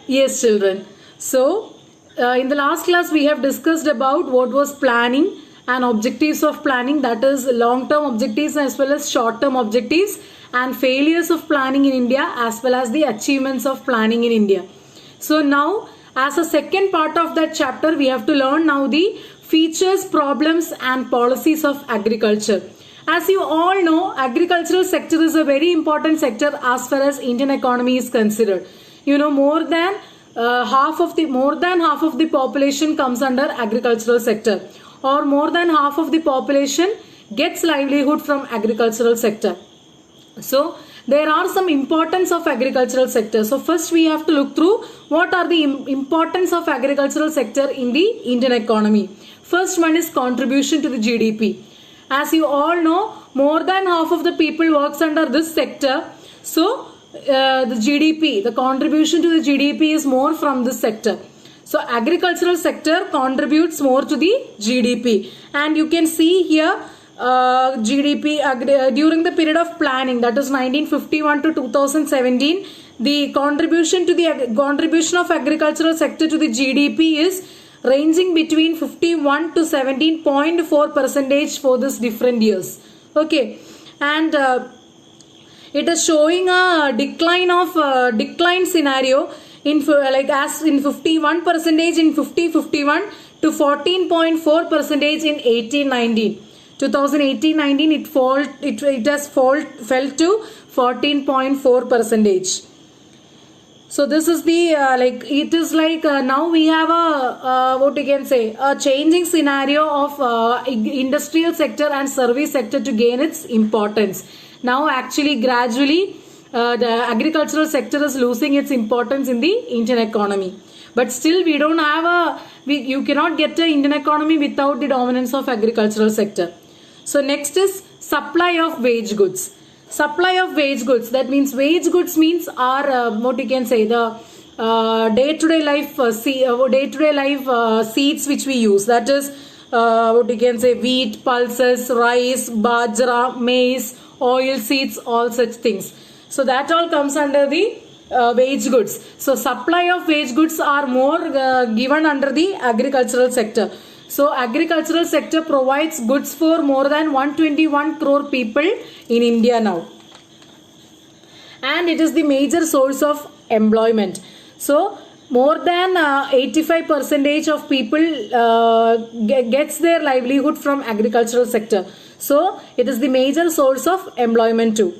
Yes, children. So, in the last class, we have discussed about what was planning and objectives of planning, that is, long term objectives as well as short term objectives, and failures of planning in India as well as the achievements of planning in India. So, now, as a second part of that chapter, we have to learn now the features, problems, and policies of agriculture. As you all know, agricultural sector is a very important sector as far as Indian economy is considered. You know, more than half of the population comes under agricultural sector, or more than half of the population gets livelihood from agricultural sector. So there are some importance of agricultural sector. So first we have to look through what are the importance of agricultural sector in the Indian economy. First one is contribution to the GDP. As you all know, more than half of the people works under this sector. So the GDP, the contribution to the GDP is more from this sector. So agricultural sector contributes more to the GDP, and you can see here GDP during the period of planning, that is 1951 to 2017, the contribution of agricultural sector to the GDP is ranging between 51 to 17.4 percentage for this different years. Okay, and it is showing a decline scenario in as in 51 percentage in 51 to 14.4 percentage in 18-19. 2018-19 fell to 14.4 percentage. So this is the now we have a what you can say, a changing scenario of industrial sector and service sector to gain its importance. Now actually gradually the agricultural sector is losing its importance in the Indian economy. But still we don't have you cannot get the Indian economy without the dominance of agricultural sector. So next is supply of wage goods. Supply of wage goods, that means wage goods means are what you can say, the day-to-day life seeds which we use, that is what you can say, wheat, pulses, rice, bajra, maize, oil seeds, all such things. So that all comes under the wage goods. So supply of wage goods are more given under the agricultural sector. So agricultural sector provides goods for more than 121 crore people in India now. And it is the major source of employment. So more than 85% of people gets their livelihood from agricultural sector. So it is the major source of employment too.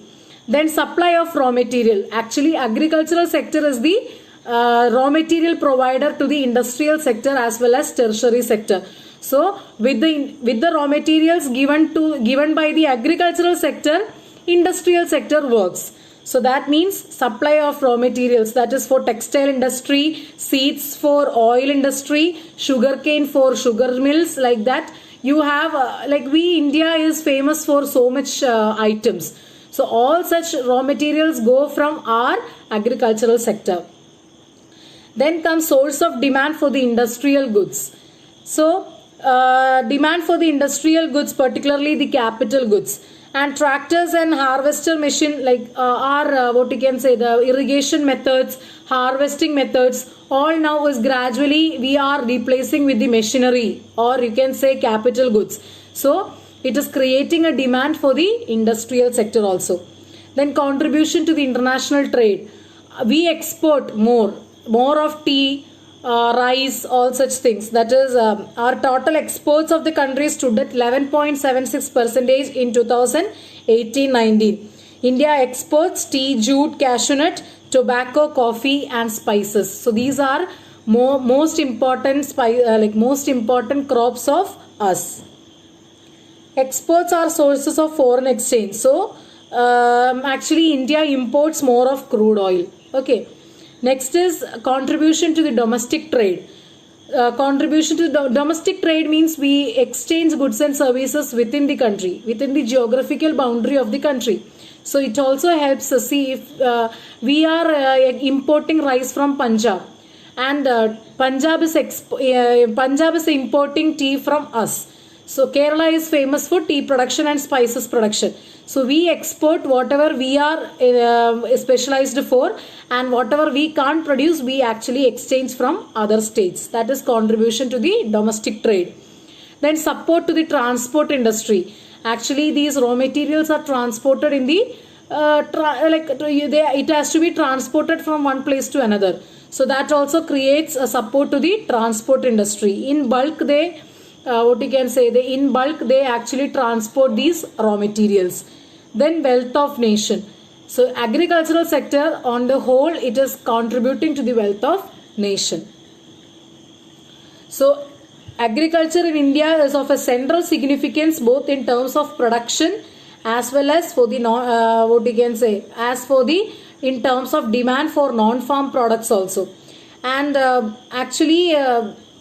Then supply of raw material. Actually agricultural sector is the raw material provider to the industrial sector as well as tertiary sector. So with the raw materials given by the agricultural sector, industrial sector works. So that means supply of raw materials, that is for textile industry, seeds for oil industry, sugarcane for sugar mills, like that. You have India is famous for so much items. So all such raw materials go from our agricultural sector. Then comes source of demand for the industrial goods. So demand for the industrial goods, particularly the capital goods, and tractors and harvester machine are what you can say, the irrigation methods, harvesting methods, all now is gradually we are replacing with the machinery, or you can say capital goods. So it is creating a demand for the industrial sector also. Then contribution to the international trade. We export more of tea, rice, all such things. That is our total exports of the country stood at 11.76% in 2018-19. India exports tea, jute, cashew nut, tobacco, coffee and spices. So these are most important crops of us. Exports are sources of foreign exchange. So actually India imports more of crude oil. Okay. Next is contribution to the domestic trade. Contribution to the domestic trade means we exchange goods and services within the country, within the geographical boundary of the country. So it also helps us see if we are importing rice from Punjab, and Punjab is importing tea from us. So Kerala is famous for tea production and spices production. So we export whatever we are specialized for, and whatever we can't produce, we actually exchange from other states. That is contribution to the domestic trade. Then support to the transport industry. Actually, these raw materials are transported in the it has to be transported from one place to another. So that also creates a support to the transport industry. In bulk, they in bulk they actually transport these raw materials. Then wealth of nation. So agricultural sector on the whole, it is contributing to the wealth of nation. So agriculture in India is of a central significance both in terms of production as well as for the in terms of demand for non-farm products also. And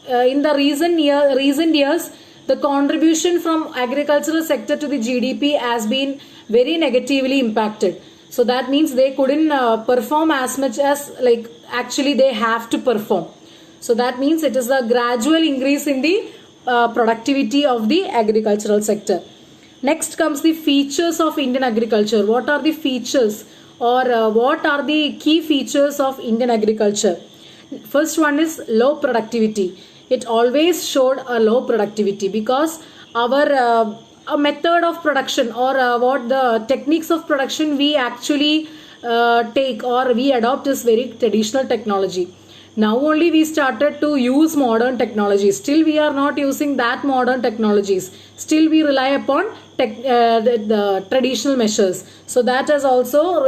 in the recent years, the contribution from agricultural sector to the GDP has been very negatively impacted. So that means they couldn't perform as much as actually they have to perform. So that means it is a gradual increase in the productivity of the agricultural sector. Next comes the features of Indian agriculture. What are the features, or what are the key features of Indian agriculture? First one is low productivity. It always showed a low productivity because our a method of production, or what the techniques of production we actually take or we adopt is very traditional technology. Now only we started to use modern technologies. Still we are not using that modern technologies. Still we rely upon the traditional measures. So that has also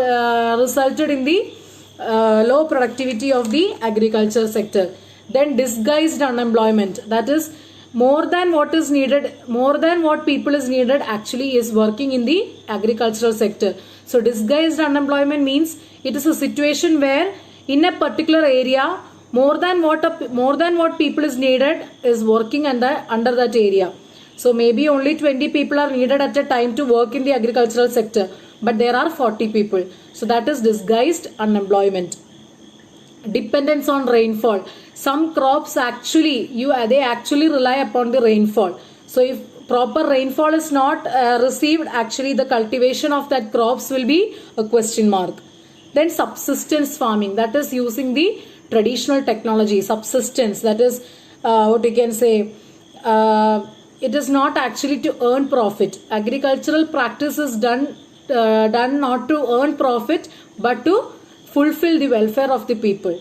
resulted in the low productivity of the agriculture sector. Then disguised unemployment. That is more than what is needed, more than what people is needed actually is working in the agricultural sector. So disguised unemployment means it is a situation where in a particular area more than what people is needed is working under that area. So maybe only 20 people are needed at a time to work in the agricultural sector, but there are 40 people. So that is disguised unemployment. Dependence on rainfall. Some crops actually they actually rely upon the rainfall. So if proper rainfall is not received, actually the cultivation of that crops will be a question mark. Then subsistence farming, that is using the traditional technology. Subsistence, that is it is not actually to earn profit. Agricultural practice is done not to earn profit but to fulfill the welfare of the people.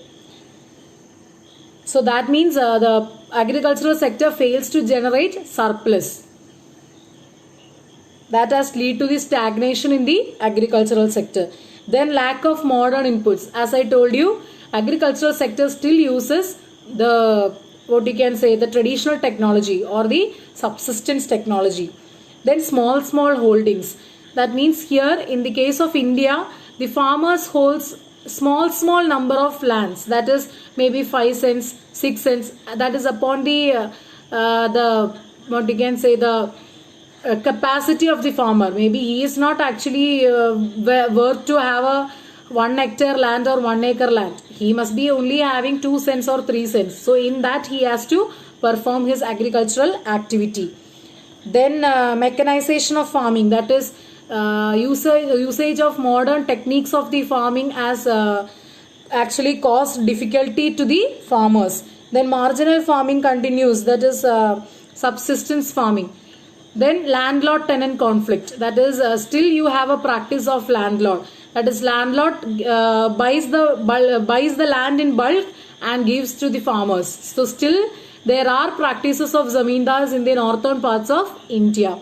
So that means the agricultural sector fails to generate surplus. That has led to the stagnation in the agricultural sector. Then lack of modern inputs. As I told you, agricultural sector still uses the traditional technology or the subsistence technology. Then small holdings. That means here in the case of India, the farmers holds small number of lands. That is maybe 5 cents, 6 cents. That is upon the capacity of the farmer. Maybe he is not actually worth to have a 1 hectare land or 1 acre land. He must be only having 2 cents or 3 cents. So in that he has to perform his agricultural activity. Then mechanization of farming, that is usage of modern techniques of the farming has actually caused difficulty to the farmers. Then marginal farming continues, that is subsistence farming. Then landlord tenant conflict, that is still you have a practice of landlord. That is landlord buys the land in bulk and gives to the farmers. So still there are practices of zamindars in the northern parts of India.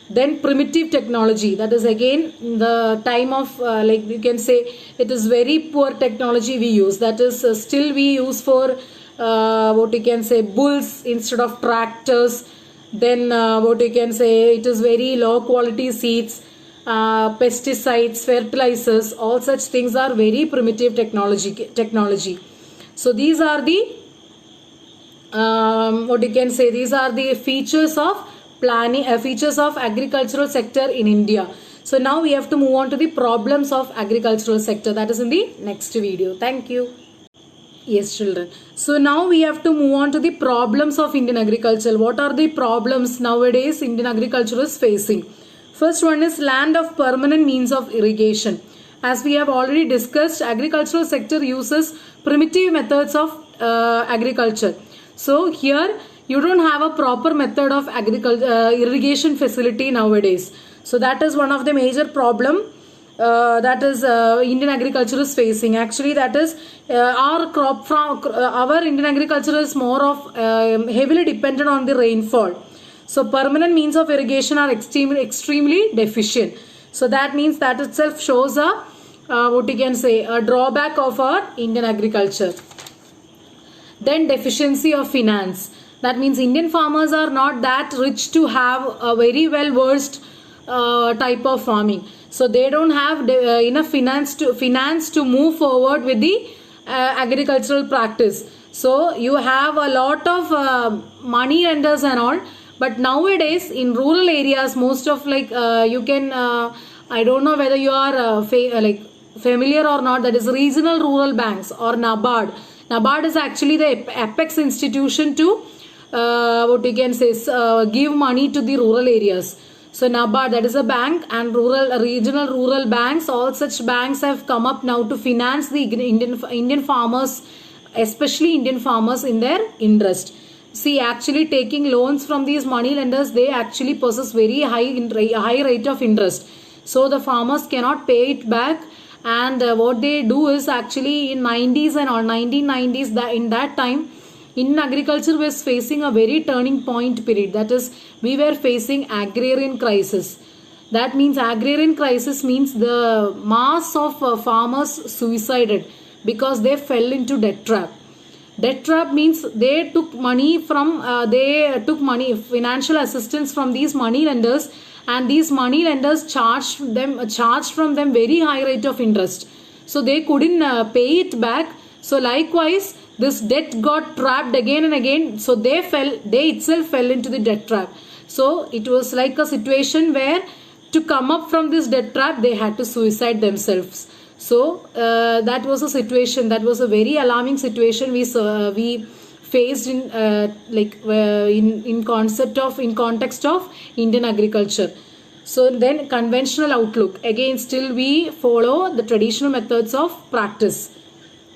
Then primitive technology, that is again the time of you can say it is very poor technology we use. That is still we use for bulls instead of tractors. Then it is very low quality seeds, pesticides, fertilizers, all such things are very primitive technology. So these are the these are the features of planning, features of agricultural sector in India. So now we have to move on to the problems of agricultural sector. That is in the next video. Thank you. Yes, children. So now we have to move on to the problems of Indian agriculture. What are the problems nowadays Indian agriculture is facing? First one is land of permanent means of irrigation. As we have already discussed, agricultural sector uses primitive methods of agriculture. So here you don't have a proper method of irrigation facility nowadays. So that is one of the major problem that is Indian agriculture is facing. Actually, that is our crop from our Indian agriculture is more of heavily dependent on the rainfall. So permanent means of irrigation are extremely deficient. So that means that itself shows a what you can say a drawback of our Indian agriculture. Then deficiency of finance. That means Indian farmers are not that rich to have a very well versed type of farming. So they don't have enough finance to move forward with the agricultural practice. So you have a lot of money lenders and all, but nowadays in rural areas, most of like you can I don't know whether you are familiar or not. That is regional rural banks or NABARD. NABARD is actually the apex institution to what you can say give money to the rural areas. So NABARD, that is a bank, and regional rural banks, all such banks have come up now to finance the Indian farmers, especially Indian farmers in their interest. See, actually taking loans from these money lenders, they actually possess very high rate of interest. So the farmers cannot pay it back, and what they do is actually in 90s and all 1990s, in that time Indian agriculture was facing a very turning point period. That is, we were facing agrarian crisis. That means agrarian crisis means the mass of farmers suicided because they fell into debt trap. Debt trap means they took money from financial assistance from these money lenders, and these money lenders charged from them very high rate of interest. So they couldn't pay it back. So likewise, this debt got trapped again and again. So they itself fell into the debt trap. So it was like a situation where to come up from this debt trap, they had to suicide themselves. So that was a situation. That was a very alarming situation we faced in context of Indian agriculture. So then conventional outlook. Again, still we follow the traditional methods of practice.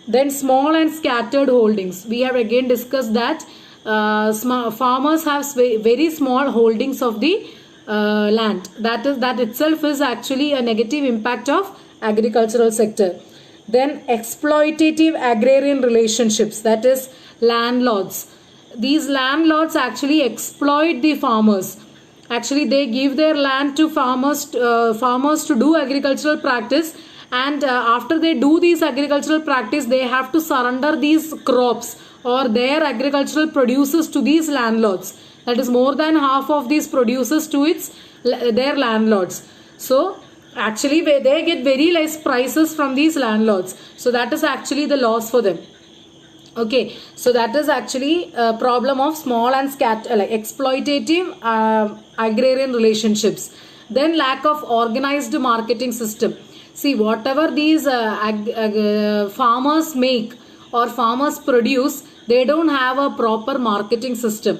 Then small and scattered holdings. We have again discussed that farmers have very small holdings of the land. That itself is actually a negative impact of agricultural sector. Then exploitative agrarian relationships. That is landlords. These landlords actually exploit the farmers. Actually, they give their land to farmers to do agricultural practice. And after they do these agricultural practice, they have to surrender these crops or their agricultural produces to these landlords. That is more than half of these produces to their landlords. So actually they get very less prices from these landlords. So that is actually the loss for them. Okay, so that is actually a problem of small and exploitative agrarian relationships. Then lack of organized marketing system. See, whatever these farmers make or farmers produce, they don't have a proper marketing system.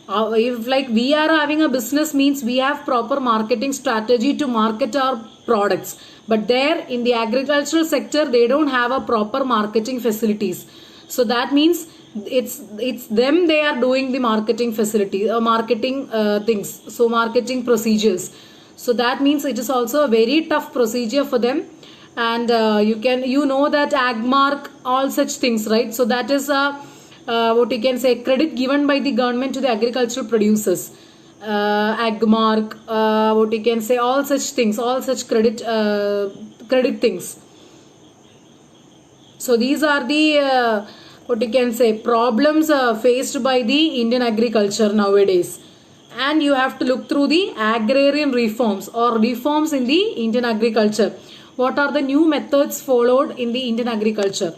If like we are having a business, means we have proper marketing strategy to market our products. But there in the agricultural sector, they don't have a proper marketing facilities. So that means it's them, they are doing the marketing facility or marketing things. So marketing procedures. So that means it is also a very tough procedure for them. And you know that Agmark, all such things, right? So that is what you can say credit given by the government to the agricultural producers. Agmark, what you can say, all such things, all such credit things. So these are the what you can say problems faced by the Indian agriculture nowadays. And you have to look through the agrarian reforms or reforms in the Indian agriculture. What are the new methods followed in the Indian agriculture?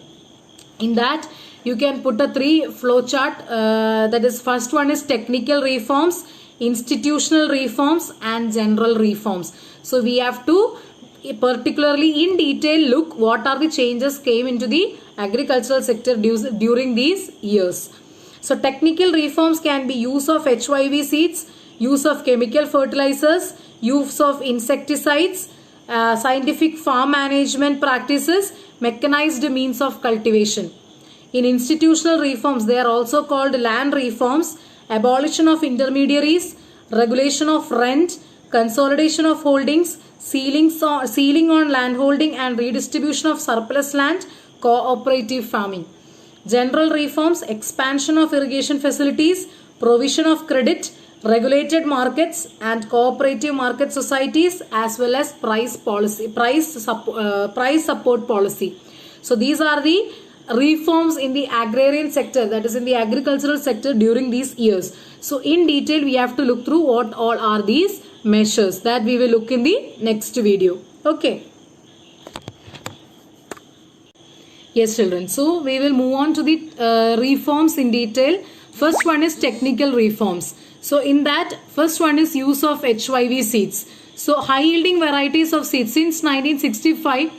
In that, you can put a 3 flow chart. That is, first one is technical reforms, institutional reforms, and general reforms. So we have to particularly in detail look what are the changes came into the agricultural sector during these years. So technical reforms can be use of HYV seeds, use of chemical fertilizers, use of insecticides, scientific farm management practices, mechanized means of cultivation. In institutional reforms, they are also called land reforms, abolition of intermediaries, regulation of rent, consolidation of holdings, ceiling on land holding and redistribution of surplus land, cooperative farming. General reforms, expansion of irrigation facilities, provision of credit, regulated markets and cooperative market societies, as well as price support policy. So these are the reforms in the agrarian sector, that is in the agricultural sector during these years. So in detail we have to look through what all are these measures, that we will look in the next video. Okay. Yes children, so we will move on to the reforms in detail. First one is technical reforms. So in that, first one is use of HYV seeds. So high yielding varieties of seeds since 1965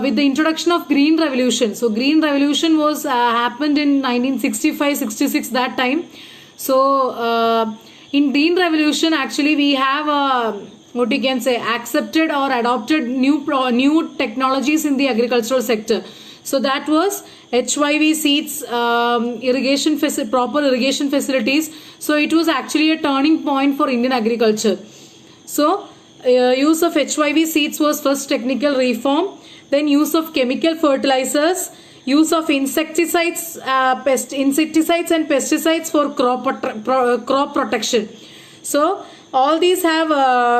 with the introduction of Green Revolution. So Green Revolution was happened in 1965-66 that time. So in Green Revolution actually we have what you can say accepted or adopted new technologies in the agricultural sector. So that was HYV seeds, proper irrigation facilities. So it was actually a turning point for Indian agriculture. So use of HYV seeds was first technical reform. Then use of chemical fertilizers, use of insecticides and pesticides for crop protection. So all these have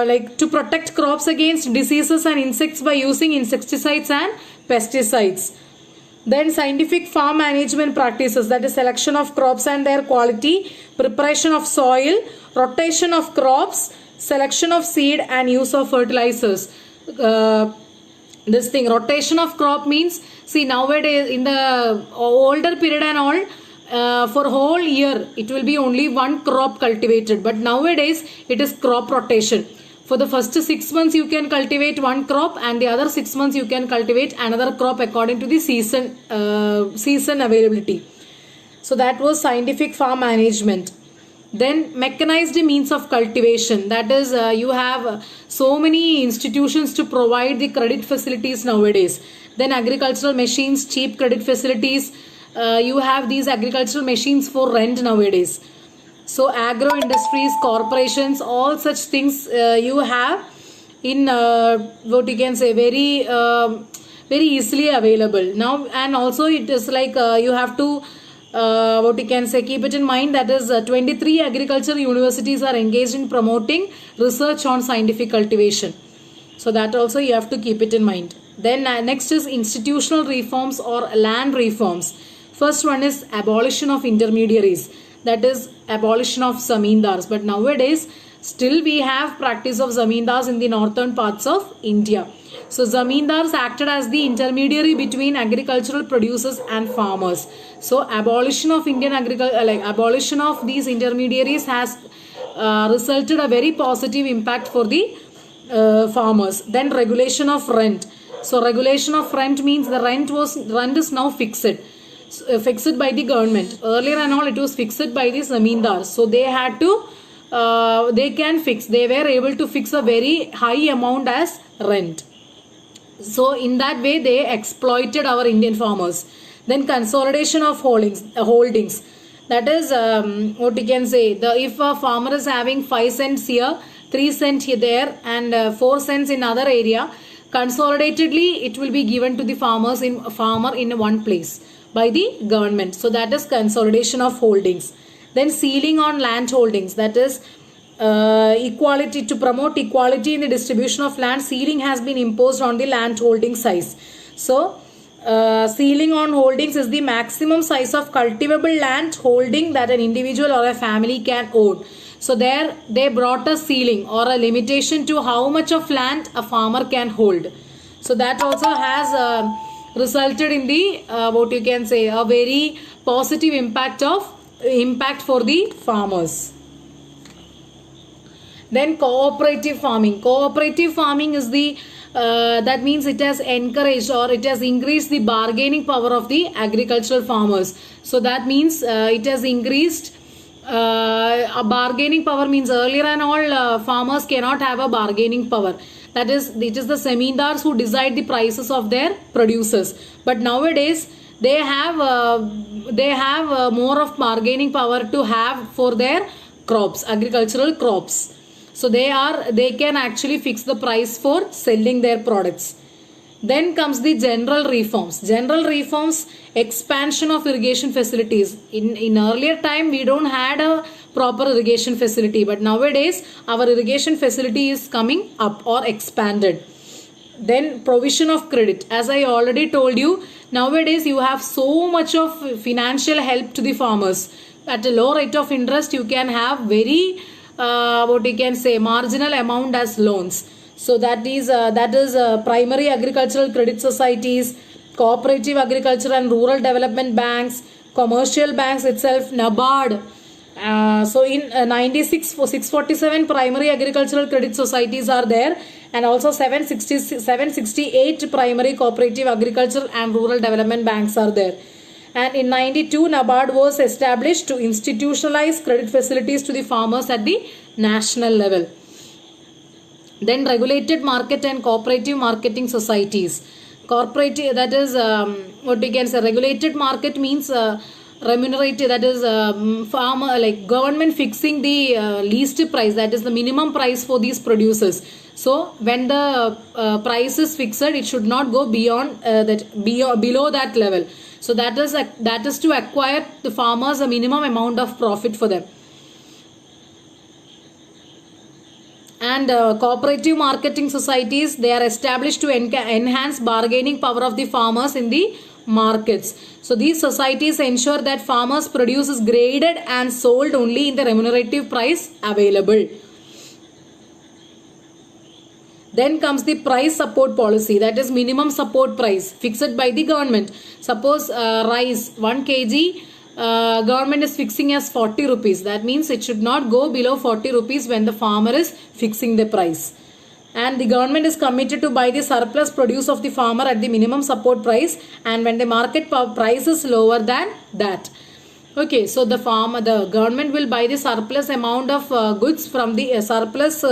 like to protect crops against diseases and insects by using insecticides and pesticides. Then scientific farm management practices, that is selection of crops and their quality, preparation of soil, rotation of crops, selection of seed and use of fertilizers. This thing, rotation of crop means, see nowadays in the older period and all, for whole year it will be only one crop cultivated, but nowadays it is crop rotation. For the first 6 months you can cultivate one crop and the other 6 months you can cultivate another crop according to the season availability. So that was scientific farm management. Then mechanized means of cultivation, that is you have so many institutions to provide the credit facilities nowadays. Then agricultural machines, cheap credit facilities, you have these agricultural machines for rent nowadays. So agro industries, corporations, all such things you have in what you can say very easily available now. And also it is like you have to what you can say keep it in mind, that is 23 agricultural universities are engaged in promoting research on scientific cultivation. So that also you have to keep it in mind. Then next is institutional reforms or land reforms. First one is abolition of intermediaries, that is abolition of zamindars. But nowadays still we have practice of zamindars in the northern parts of India. So zamindars acted as the intermediary between agricultural producers and farmers. So abolition of abolition of these intermediaries has resulted a very positive impact for the farmers. Then regulation of rent. So regulation of rent means the rent is now fixed by the government. Earlier and all it was fixed by the zamindars. So they had to they were able to fix a very high amount as rent. So in that way they exploited our Indian farmers. Then consolidation of holdings. That is what you can say, if a farmer is having 5 cents here, 3 cents here there and 4 cents in other area, consolidatedly it will be given to the farmer in one place by the government. So that is consolidation of holdings. Then ceiling on land holdings, that is equality, to promote equality in the distribution of land, ceiling has been imposed on the land holding size. So ceiling on holdings is the maximum size of cultivable land holding that an individual or a family can own. So there they brought a ceiling or a limitation to how much of land a farmer can hold. So that also has resulted in the what you can say a very positive impact for the farmers. Then cooperative farming. Cooperative farming is the that means it has encouraged or it has increased the bargaining power of the agricultural farmers. So that means it has increased a bargaining power. Means earlier and all farmers cannot have a bargaining power. That is, it is the zamindars who decide the prices of their producers. But nowadays they have more of bargaining power to have for their crops, agricultural crops. So they can actually fix the price for selling their products. Then comes the general reforms. General reforms, expansion of irrigation facilities. In earlier time, we don't had a proper irrigation facility, but nowadays our irrigation facility is coming up or expanded. Then provision of credit. As I already told you, nowadays you have so much of financial help to the farmers. At a low rate of interest, you can have very marginal amount as loans. So that is primary agricultural credit societies, cooperative agriculture and rural development banks, commercial banks itself, NABARD. So in 647 primary agricultural credit societies are there, and also 768 primary cooperative agricultural and rural development banks are there. And in 92, NABARD was established to institutionalize credit facilities to the farmers at the national level. Then regulated market and cooperative marketing societies. Cooperative, that is regulated market means remunerated, that is farmer, like government fixing the least price, that is the minimum price for these producers. So when the price is fixed, it should not go beyond below that level. So that is to acquire the farmers a minimum amount of profit for them. And cooperative marketing societies, they are established to enhance bargaining power of the farmers in the markets. So these societies ensure that farmers' produce is graded and sold only in the remunerative price available. Then comes the price support policy, that is minimum support price fixed by the government. Suppose rice 1 kg government is fixing as 40 rupees. That means it should not go below 40 rupees when the farmer is fixing the price. And the government is committed to buy the surplus produce of the farmer at the minimum support price, and when the market price is lower than that. Okay, so the government will buy the surplus amount of goods from the surplus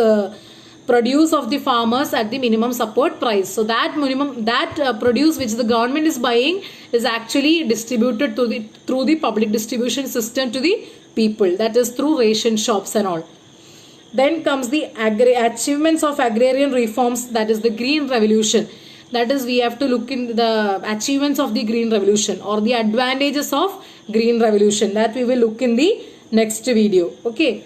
produce of the farmers at the minimum support price. So that produce which the government is buying is actually distributed through the public distribution system to the people, that is through ration shops and all. Then comes the achievements of agrarian reforms, that is the Green Revolution. That is, we have to look in the achievements of the Green Revolution or the advantages of Green Revolution, that we will look in the next video. Okay.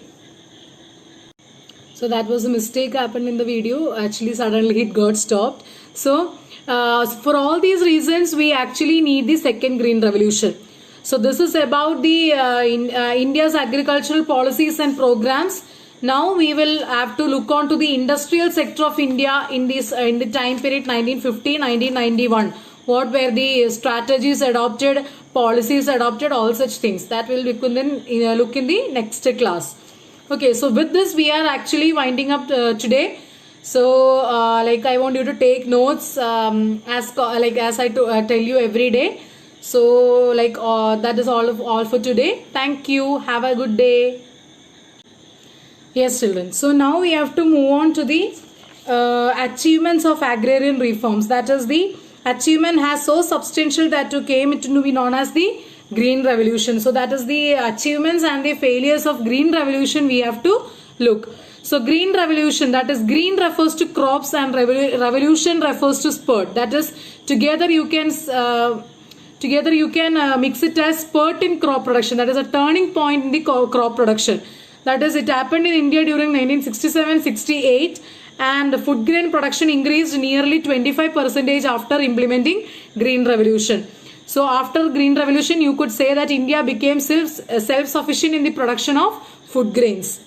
So that was a mistake happened in the video. Actually, suddenly it got stopped. So for all these reasons, we actually need the second Green Revolution. So this is about the India's agricultural policies and programs. Now we will have to look on to the industrial sector of India in the time period 1950-1991. What were the strategies adopted, policies adopted, all such things. That will look in the next class. Okay, so with this we are actually winding up today. So I want you to take notes as I tell you every day. So that is all for today. Thank you. Have a good day. Yes, children. So now we have to move on to the achievements of agrarian reforms. That is, the achievement has so substantial that came to be known as the Green Revolution. So that is the achievements and the failures of Green Revolution we have to look. So Green Revolution, that is, green refers to crops and revolution refers to spurt. That is, together you can mix it as spurt in crop production. That is a turning point in the crop production. That is, it happened in India during 1967-68, and food grain production increased nearly 25% after implementing Green Revolution. So after Green Revolution, you could say that India became self-sufficient in the production of food grains.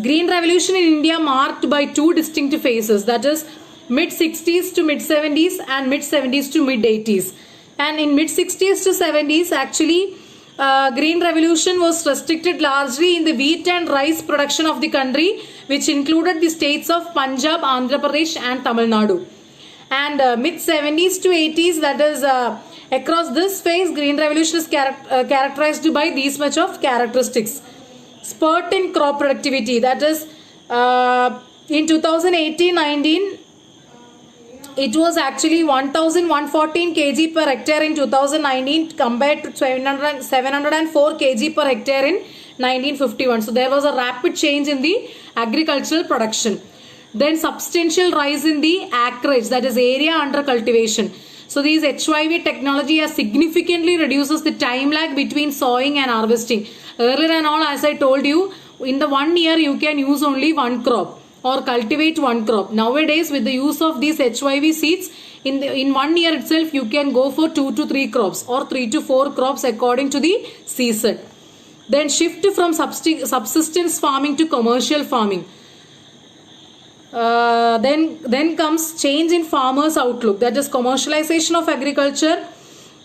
Green Revolution in India marked by two distinct phases, that is mid-60s to mid-70s and mid-70s to mid-80s. And in mid-60s to 70s, actually Green Revolution was restricted largely in the wheat and rice production of the country, which included the states of Punjab, Andhra Pradesh and Tamil Nadu. And mid 70s to 80s, that is across this phase, Green Revolution is characterized by these much of characteristics. Spurt in crop productivity, that is in 2018-19, it was actually 1114 kg per hectare in 2019 compared to 704 kg per hectare in 1951. So there was a rapid change in the agricultural production. Then substantial rise in the acreage, that is area under cultivation. So these HYV technology has significantly reduces the time lag between sowing and harvesting. Earlier and all, as I told you, in the 1 year you can use only one crop or cultivate one crop. Nowadays, with the use of these HYV seeds, in 1 year itself you can go for 2 to 3 crops or 3 to 4 crops according to the season. Then shift from subsistence farming to commercial farming. Then comes change in farmers' outlook. That is, commercialization of agriculture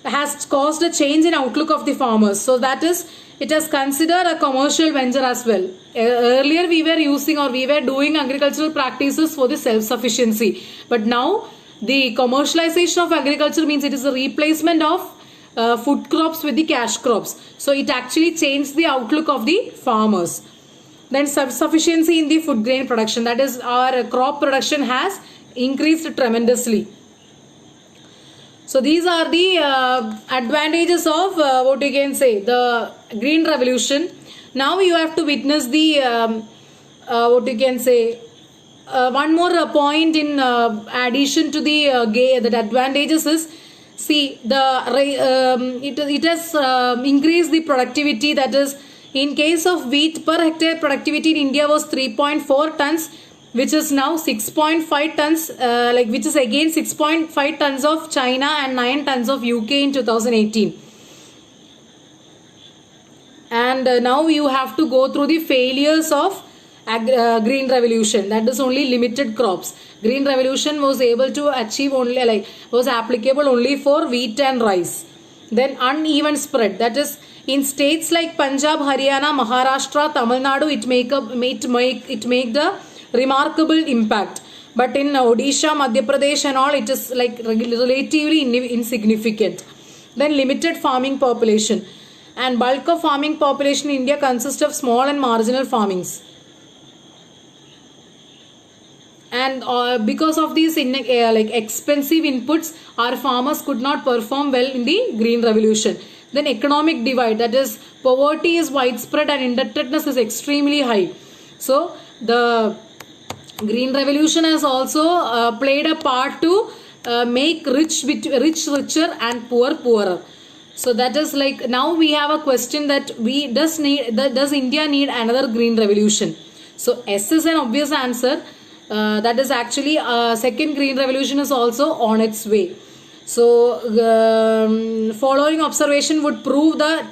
has caused a change in outlook of the farmers. So that is, it has considered a commercial venture as well. Earlier we were using or we were doing agricultural practices for the self-sufficiency. But now the commercialization of agriculture means it is a replacement of food crops with the cash crops. So it actually changed the outlook of the farmers. Then self-sufficiency in the food grain production, that is, our crop production has increased tremendously. So these are the advantages of what you can say, the Green Revolution. Now you have to witness the what you can say, one more point in addition to the advantages is, see, it has increased the productivity. That is, in case of wheat, per hectare productivity in India was 3.4 tons, which is now 6.5 tons, which is again 6.5 tons of China and 9 tons of UK in 2018. And now you have to go through the failures of Green Revolution. That is only limited crops. Green Revolution was able to achieve only, was applicable only for wheat and rice. Then uneven spread, that is, in states like Punjab, Haryana, Maharashtra, Tamil Nadu, it make the remarkable impact. But in Odisha, Madhya Pradesh and all, it is relatively insignificant. Then limited farming population. And bulk of farming population in India consists of small and marginal farmings. And because of these expensive inputs, our farmers could not perform well in the Green Revolution. Then economic divide, that is, poverty is widespread and indebtedness is extremely high. So the Green Revolution has also played a part to make rich richer and poor poorer. So that is now we have a question that does India need another Green Revolution? So S is an obvious answer. That is actually second Green Revolution is also on its way. So following observation would prove that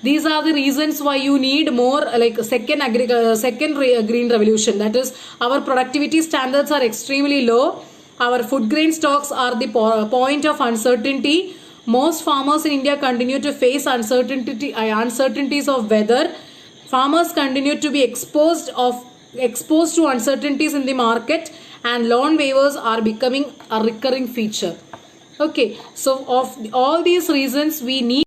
these are the reasons why you need more second Green Revolution. That is, our productivity standards are extremely low. Our food grain stocks are the point of uncertainty. Most farmers in India continue to face uncertainties of weather. Farmers continue to be exposed to uncertainties in the market, and loan waivers are becoming a recurring feature. Okay, so of all these reasons, we need